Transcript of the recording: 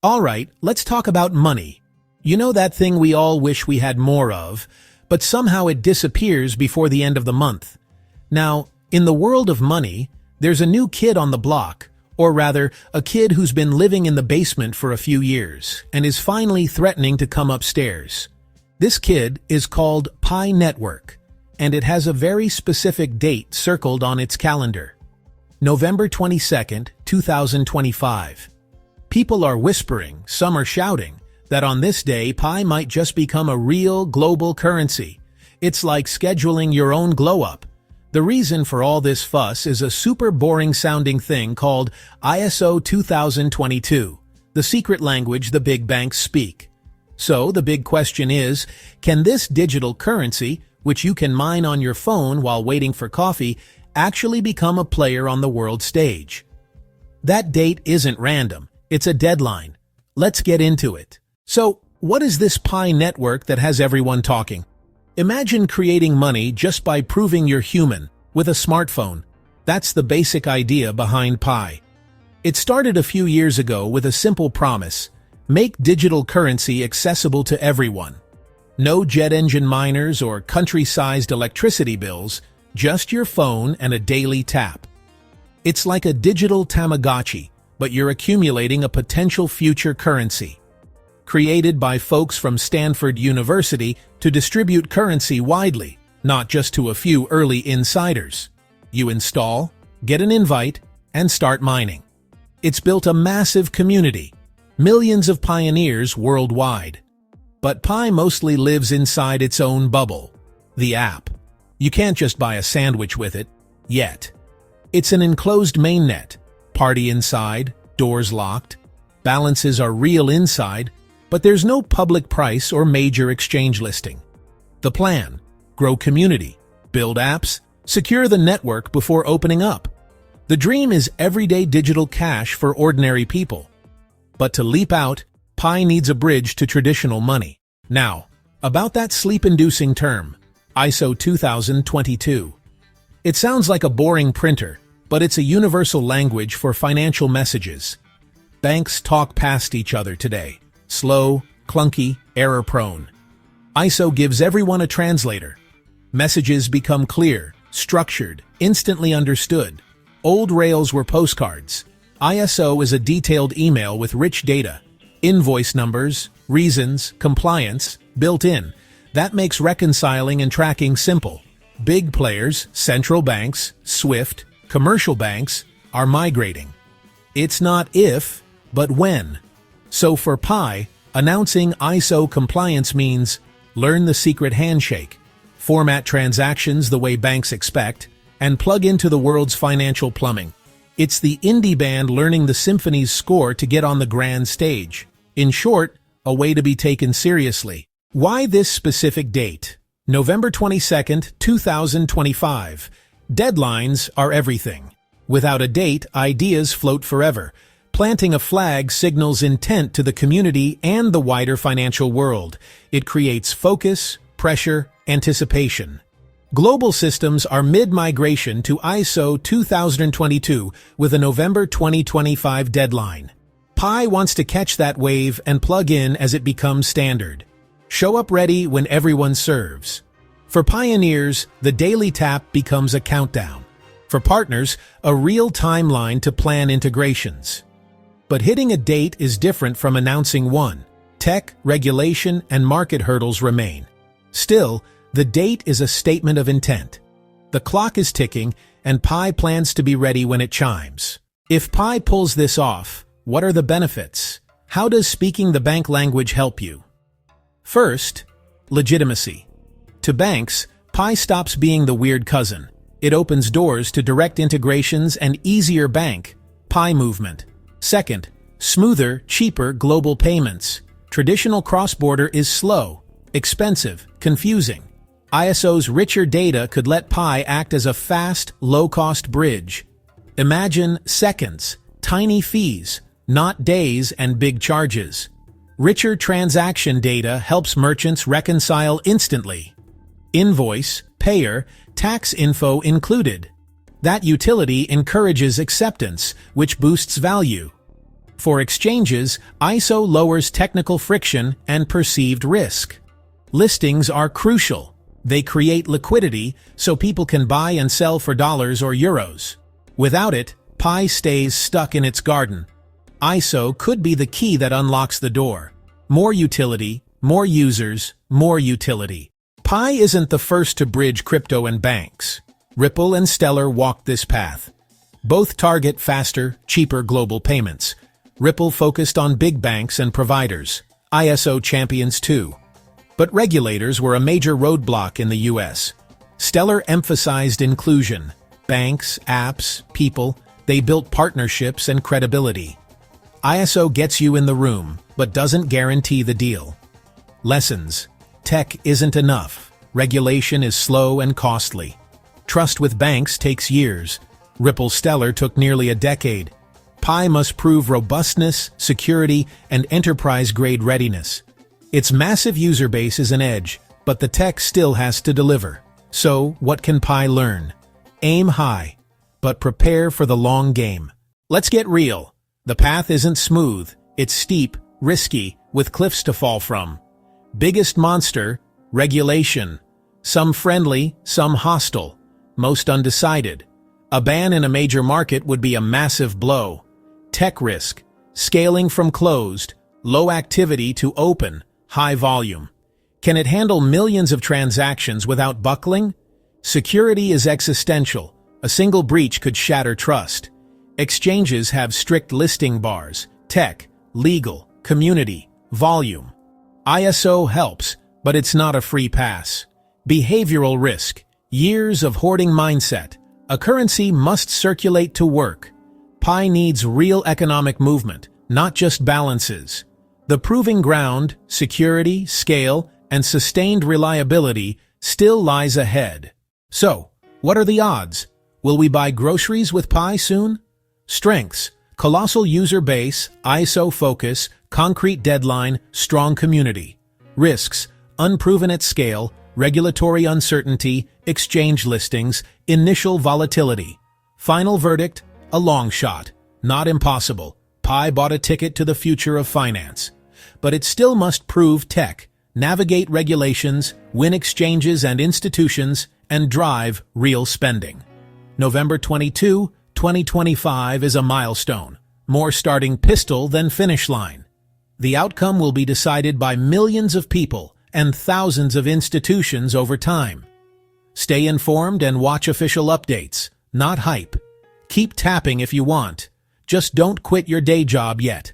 Alright, let's talk about money. You know that thing we all wish we had more of, but somehow it disappears before the end of the month. Now, in the world of money, there's a new kid on the block, or rather, a kid who's been living in the basement for a few years, and is finally threatening to come upstairs. This kid is called Pi Network, and it has a very specific date circled on its calendar. November 22nd, 2025. People are whispering, some are shouting, that on this day Pi might just become a real global currency. It's like scheduling your own glow-up. The reason for all this fuss is a super boring-sounding thing called ISO 2022, the secret language the big banks speak. So the big question is, can this digital currency, which you can mine on your phone while waiting for coffee, actually become a player on the world stage? That date isn't random. It's a deadline. Let's get into it. So, what is this Pi network that has everyone talking? Imagine creating money just by proving you're human, with a smartphone. That's the basic idea behind Pi. It started a few years ago with a simple promise: make digital currency accessible to everyone. No jet engine miners or country-sized electricity bills, just your phone and a daily tap. It's like a digital Tamagotchi, but you're accumulating a potential future currency. Created by folks from Stanford University to distribute currency widely, not just to a few early insiders. You install, get an invite, and start mining. It's built a massive community, millions of pioneers worldwide. But Pi mostly lives inside its own bubble, the app. You can't just buy a sandwich with it, yet. It's an enclosed mainnet. Party inside, doors locked. Balances are real inside, but there's no public price or major exchange listing. The plan: grow community, build apps, secure the network before opening up. The dream is everyday digital cash for ordinary people. But to leap out, Pi needs a bridge to traditional money. Now, about that sleep-inducing term, ISO 2022. It sounds like a boring printer, but it's a universal language for financial messages. Banks talk past each other today. Slow, clunky, error-prone. ISO gives everyone a translator. Messages become clear, structured, instantly understood. Old rails were postcards. ISO is a detailed email with rich data. Invoice numbers, reasons, compliance, built in. That makes reconciling and tracking simple. Big players, central banks, SWIFT, commercial banks, are migrating. It's not if, but when. So for Pi, announcing ISO compliance means learn the secret handshake, format transactions the way banks expect, and plug into the world's financial plumbing. It's the indie band learning the symphony's score to get on the grand stage. In short, a way to be taken seriously. Why this specific date? November 22nd, 2025. Deadlines are everything. Without a date, ideas float forever. Planting a flag signals intent to the community and the wider financial world. It creates focus, pressure, anticipation. Global systems are mid-migration to ISO 2022 with a November 2025 deadline. Pi wants to catch that wave and plug in as it becomes standard. Show up ready when everyone serves. For pioneers, the daily tap becomes a countdown. For partners, a real timeline to plan integrations. But hitting a date is different from announcing one. Tech, regulation, and market hurdles remain. Still, the date is a statement of intent. The clock is ticking, and Pi plans to be ready when it chimes. If Pi pulls this off, what are the benefits? How does speaking the bank language help you? First, legitimacy. To banks, Pi stops being the weird cousin. It opens doors to direct integrations and easier bank, Pi movement. Second, smoother, cheaper global payments. Traditional cross-border is slow, expensive, confusing. ISO's richer data could let Pi act as a fast, low-cost bridge. Imagine seconds, tiny fees, not days and big charges. Richer transaction data helps merchants reconcile instantly. Invoice, payer, tax info included. That utility encourages acceptance, which boosts value. For exchanges, ISO lowers technical friction and perceived risk. Listings are crucial. They create liquidity so people can buy and sell for dollars or euros. Without it, Pi stays stuck in its garden. ISO could be the key that unlocks the door. More utility, more users, more utility. Pi isn't the first to bridge crypto and banks. Ripple and Stellar walked this path. Both target faster, cheaper global payments. Ripple focused on big banks and providers. ISO champions too. But regulators were a major roadblock in the US. Stellar emphasized inclusion. Banks, apps, people, they built partnerships and credibility. ISO gets you in the room, but doesn't guarantee the deal. Lessons. Tech isn't enough. Regulation is slow and costly. Trust with banks takes years. Ripple Stellar took nearly a decade. Pi must prove robustness, security, and enterprise-grade readiness. Its massive user base is an edge, but the tech still has to deliver. So, what can Pi learn? Aim high, but prepare for the long game. Let's get real. The path isn't smooth. It's steep, risky, with cliffs to fall from. Biggest monster, regulation. Some friendly, some hostile. Most undecided. A ban in a major market would be a massive blow. Tech risk. Scaling from closed, low activity to open, high volume. Can it handle millions of transactions without buckling? Security is existential. A single breach could shatter trust. Exchanges have strict listing bars. Tech, legal, community, volume. ISO helps, but it's not a free pass. Behavioral risk. Years of hoarding mindset. A currency must circulate to work. Pi needs real economic movement, not just balances. The proving ground, security, scale, and sustained reliability still lies ahead. So, what are the odds? Will we buy groceries with Pi soon? Strengths: colossal user base, ISO focus, concrete deadline, strong community. Risks: unproven at scale, regulatory uncertainty, exchange listings, initial volatility. Final verdict: a long shot. Not impossible. Pi bought a ticket to the future of finance. But it still must prove tech, navigate regulations, win exchanges and institutions, and drive real spending. November 22, 2025 is a milestone. More starting pistol than finish line. The outcome will be decided by millions of people and thousands of institutions over time. Stay informed and watch official updates, not hype. Keep tapping if you want. Just don't quit your day job yet.